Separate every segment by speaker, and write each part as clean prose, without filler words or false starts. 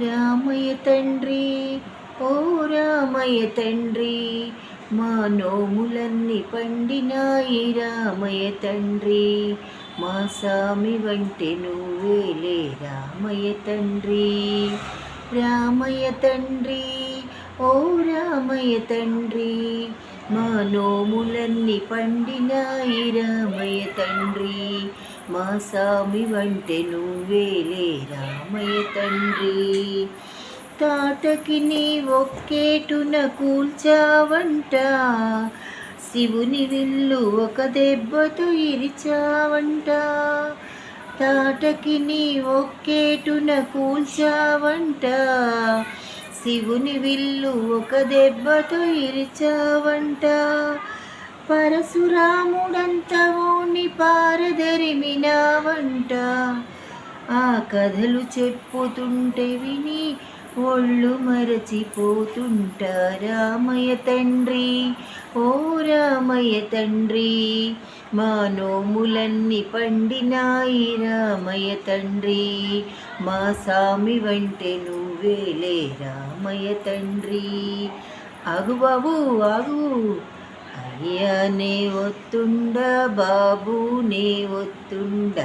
Speaker 1: రామయ్య తండ్రి, ఓ రామయ్య తండ్రి, మా నోములన్నీ పండినాయి రామయ్య తండ్రి, మా సామి వంటి నువ్వేలే రామయ్య తండ్రి. రామయ్య తండ్రి, ఓ రామయ్య తండ్రి, మా నోములన్నీ పండినాయి రామయ్య తండ్రి, మా సామి వంటి నువ్వేలే రామయ్య తండ్రి. తాటకి నీ ఒక్కేటున కూల్చావంట, శివుని విల్లు ఒక దెబ్బతో ఇరిచావంట. తాటకి నీ ఒక్కేటున కూల్చావంట, శివుని విల్లు ఒక దెబ్బతో ఇరిచావంట. పరశురాముడంతవోని పారదరిమినావంట, ఆ కథలు చెప్పుతుంటే విని ఒళ్ళు మరచిపోతుంట. రామయ్య తండ్రి, ఓ రామయ్య తండ్రి, మా నోములన్నీ పండినాయి రామయ్య తండ్రి, మా సామి వంటే నువ్వేలే రామయ్య తండ్రి. ఆగు బాబు ఆగు, అయ్యా నే ఒత్తుండ బాబు నే ఒత్తుండ,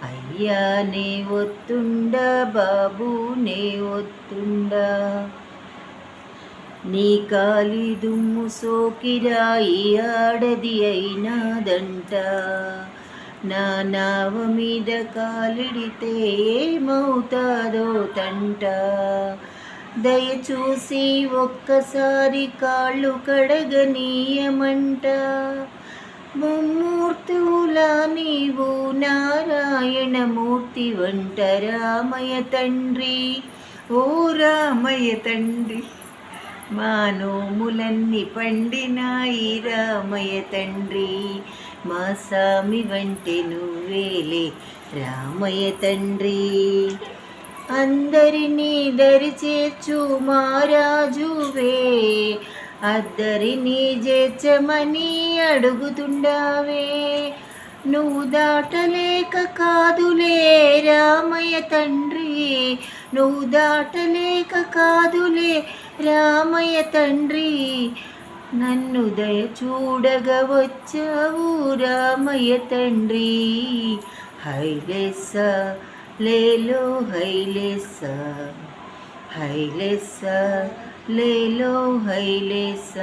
Speaker 1: అయ్యా నే ఒత్తుండ బాబు నే ఒత్తుండ. నీ కాలి దుమ్ము సోకిరాయి ఆడది అయినాదంట, నా నావ మీద కాలిడితే ఏమవుతాదో తంట. దయచూసి ఒక్కసారి కాళ్ళు కడగనీయమంట, ముమ్మూర్తులా నీవు నారాయణమూర్తి వంట. రామయ్య తండ్రి, ఓ రామయ్య తండ్రి, మా నోములన్నీ పండినాయి రామయ్య తండ్రి, మా సామి వంటి నువ్వేలే రామయ్య తండ్రి. అందరినీ దరి చేర్చు మహారాజువే, అద్దరినీ చేర్చమని అడుగుతుండావే. నువ్వు దాటలేక కాదులే రామయ్య తండ్రి, నువ్వు దాటలేక కాదులే రామయ్య తండ్రి, నన్ను దయ చూడగా వచ్చావు రామయ్య తండ్రి. హైలెస్స లేలో హైలెస్స, హైలెస్స లేలో హైలెస్స,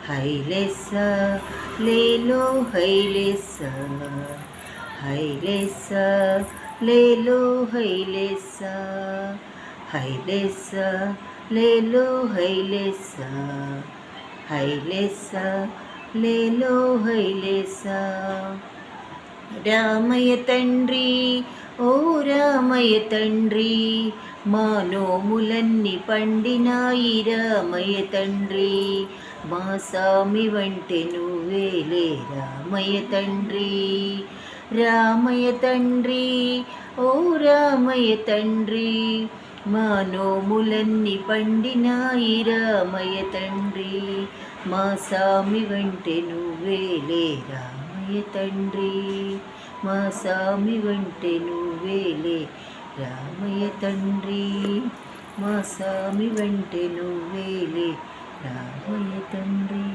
Speaker 1: హైలెస్స లేలో హైలెస్స, హైలెస్స లేలో హైలెస్స, హైలెస్స లేలో హైలెస్స, హైలెస్స లేలో హైలెస్స. రామయ్య తండ్రి, ఓ రామయ్య తండ్రి, మా నోములన్నీ పండినాయి రామయ్య తండ్రి, మా సామి వంటి నువ్వేలే రామయ్య తండ్రి. రామయ్య తండ్రి, ఓ రామయ్య తండ్రి, మా నోములన్నీ పండినాయి రామయ్య తండ్రి, మా సామి వంటి నువ్వేలే రామయ్య తండ్రి, మా సామి వంటి నువ్వేలే రామయ్య తండ్రి, మా సామి వంటి నువ్వేలే రామయ్య తండ్రి.